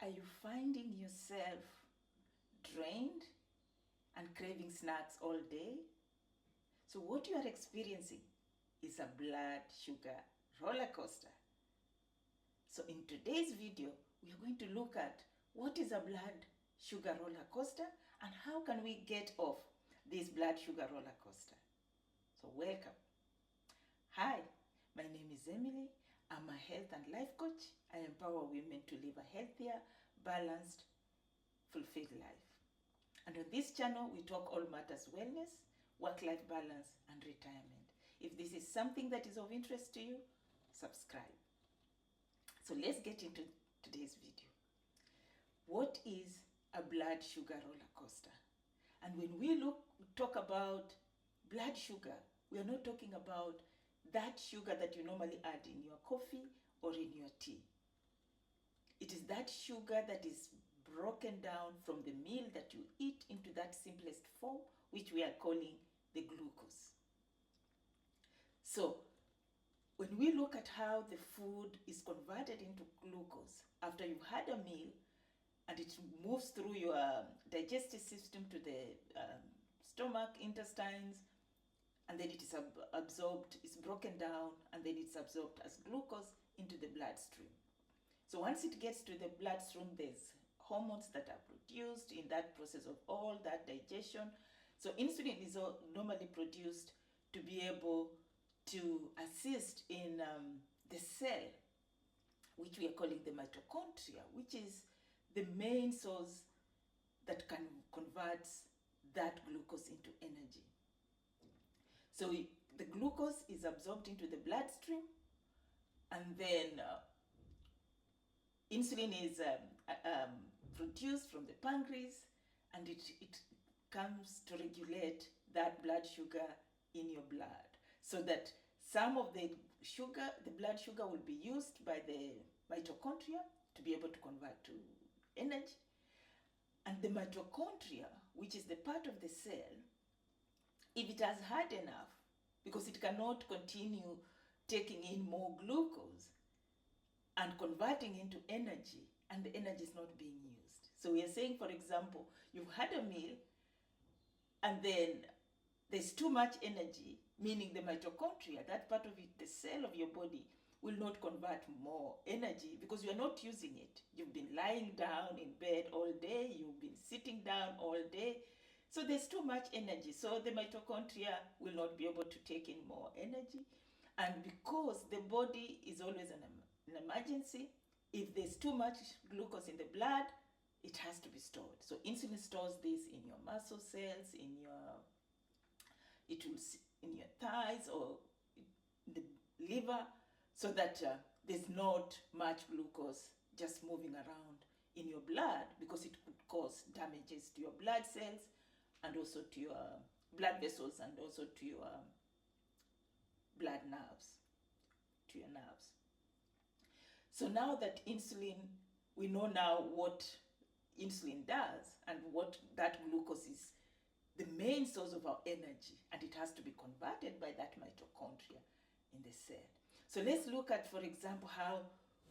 Are you finding yourself drained and craving snacks all day? So what you are experiencing is a blood sugar roller coaster. So in today's video, we are going to look at what is a blood sugar roller coaster and how can we get off this blood sugar roller coaster. So welcome. Hi, my name is Emily. I'm a health and life coach. I empower women to live a healthier, balanced, fulfilled life. And on this channel, we talk all matters wellness, work-life balance, and retirement. If this is something that is of interest to you, subscribe. So let's get into today's video. What is a blood sugar roller coaster? And when we talk about blood sugar, we are not talking about that sugar that you normally add in your coffee or in your tea. It is that sugar that is broken down from the meal that you eat into that simplest form, which we are calling the glucose. So when we look at how the food is converted into glucose after you've had a meal and it moves through your digestive system to the stomach, intestines, and then it is absorbed, it's broken down, and then it's absorbed as glucose into the bloodstream. So once it gets to the bloodstream, there's hormones that are produced in that process of all that digestion. So insulin is normally produced to be able to assist in the cell, which we are calling the mitochondria, which is the main source that can convert that glucose into energy. So the glucose is absorbed into the bloodstream, and then insulin is produced from the pancreas, and it comes to regulate that blood sugar in your blood, so that some of the sugar, the blood sugar, will be used by the mitochondria to be able to convert to energy. And the mitochondria, which is the part of the cell, if it has had enough, because it cannot continue taking in more glucose and converting into energy, and the energy is not being used. So we are saying, for example, you've had a meal and then there's too much energy, meaning the mitochondria, that part of it, the cell of your body, will not convert more energy because you are not using it. You've been lying down in bed all day, you've been sitting down all day. So there's too much energy. So the mitochondria will not be able to take in more energy. And because the body is always an emergency, if there's too much glucose in the blood, it has to be stored. So insulin stores this in your muscle cells, in your thighs or in the liver, so that there's not much glucose just moving around in your blood, because it could cause damages to your blood cells and also to your blood vessels and also to your blood nerves, to your nerves. So now that insulin, we know now what insulin does and what that glucose is the main source of our energy, and it has to be converted by that mitochondria in the cell. So let's look at, for example, how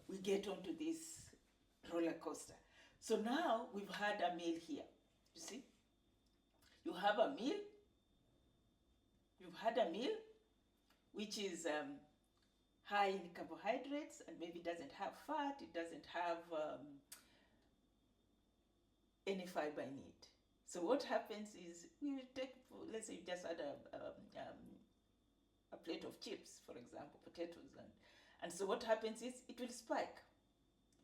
we get onto this roller coaster. So now we've had a meal here. You see? You have a meal. You've had a meal which is high in carbohydrates, and maybe it doesn't have fat, it doesn't have any fiber in it. So what happens is, you take, let's say you just had a plate of chips, for example, potatoes, and so what happens is it will spike.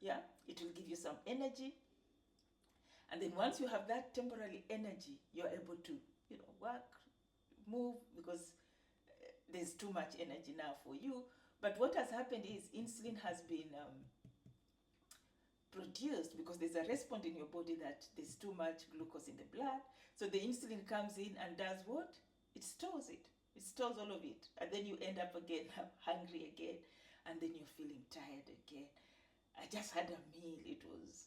Yeah, it will give you some energy, and then once you have that temporary energy, you're able to, work, move, because there's too much energy now for you. But what has happened is insulin has been produced because there's a response in your body that there's too much glucose in the blood. So the insulin comes in and does what? It stores it. It stores all of it. And then you end up again hungry again. And then you're feeling tired again. I just had a meal. It was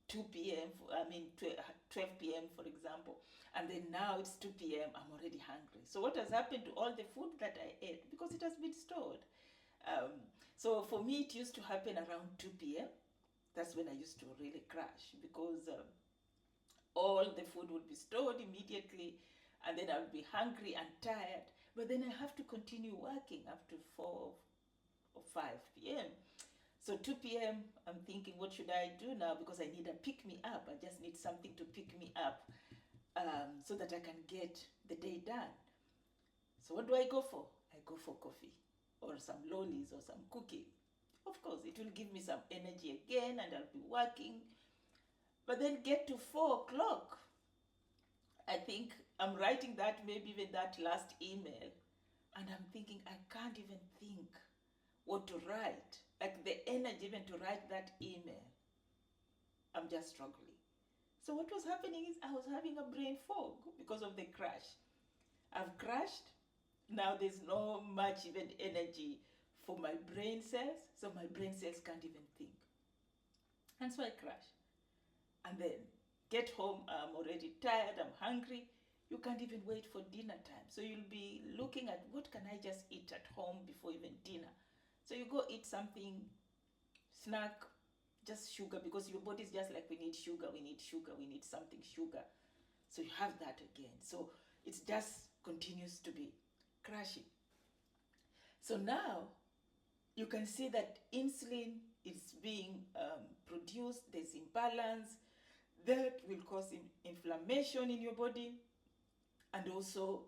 2 p.m., 12 p.m., for example. And then now it's 2 p.m., I'm already hungry. So what has happened to all the food that I ate? Because it has been stored. So for me, it used to happen around 2 p.m. That's when I used to really crash, because all the food would be stored immediately, and then I would be hungry and tired. But then I have to continue working up to 4 or 5 p.m. So 2 p.m., I'm thinking, what should I do now? Because I need a pick me up. I just need something to pick me up, so that I can get the day done. So what do I go for? I go for coffee or some lollies or some cookies. Of course, it will give me some energy again, and I'll be working. But then get to 4 o'clock, I think I'm writing that, maybe even that last email, and I'm thinking, I can't even think what to write. Like the energy even to write that email, I'm just struggling. So what was happening is I was having a brain fog because of the crash. I've crashed. Now there's no much even energy for my brain cells, so my brain cells can't even think. And so I crash. And then get home, I'm already tired, I'm hungry. You can't even wait for dinner time. So you'll be looking at, what can I just eat at home before even dinner? So you go eat something, snack, just sugar, because your body's just like, we need sugar, we need sugar, we need something sugar. So you have that again. So it just continues to be crashing. So now you can see that insulin is being produced, there's imbalance, that will cause inflammation in your body, and also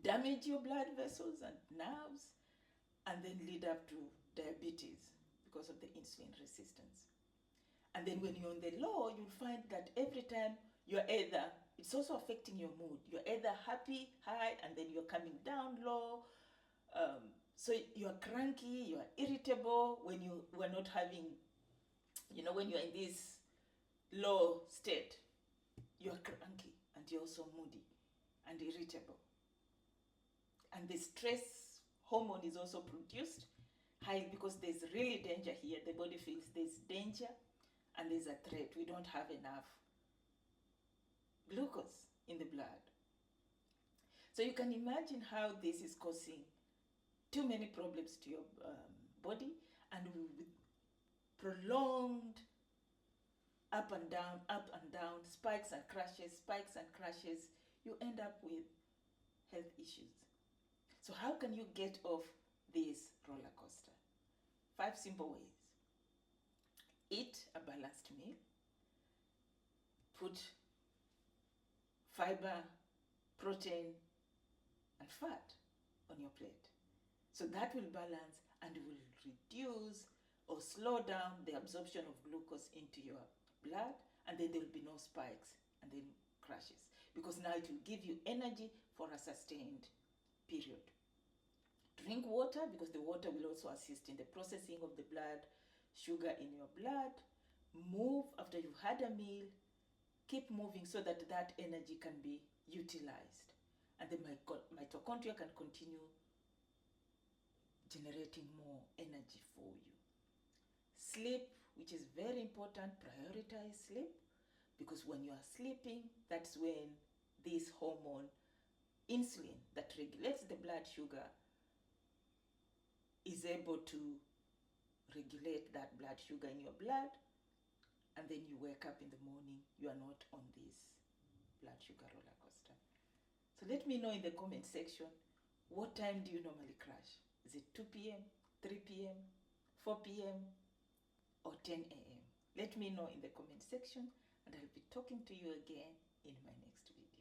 damage your blood vessels and nerves, and then lead up to diabetes because of the insulin resistance. And then when you're on the low, you'll find that every time you're either, it's also affecting your mood. You're either happy, high, and then you're coming down low. So you're cranky, you're irritable when you were not having, when you're in this low state, you're cranky and you're also moody and irritable. And the stress hormone is also produced high, because there's really danger here. The body feels there's danger and there's a threat. We don't have enough glucose in the blood. So you can imagine how this is causing too many problems to your body, and with prolonged up and down, spikes and crashes, you end up with health issues. So how can you get off this roller coaster? 5 simple ways. Eat a balanced meal. Put fiber, protein, and fat on your plate. So that will balance and will reduce or slow down the absorption of glucose into your blood, and then there will be no spikes and then crashes, because now it will give you energy for a sustained period. Drink water, because the water will also assist in the processing of the blood sugar in your blood. Move after you've had a meal. Keep moving so that that energy can be utilized, and the mitochondria can continue generating more energy for you. Sleep, which is very important. Prioritize sleep, because when you are sleeping, that's when this hormone, insulin, that regulates the blood sugar, is able to regulate that blood sugar in your blood, and then you wake up in the morning, you are not on this blood sugar roller coaster. So let me know in the comment section, what time do you normally crash? Is it 2 p.m., 3 p.m., 4 p.m., or 10 a.m.? Let me know in the comment section, and I'll be talking to you again in my next video.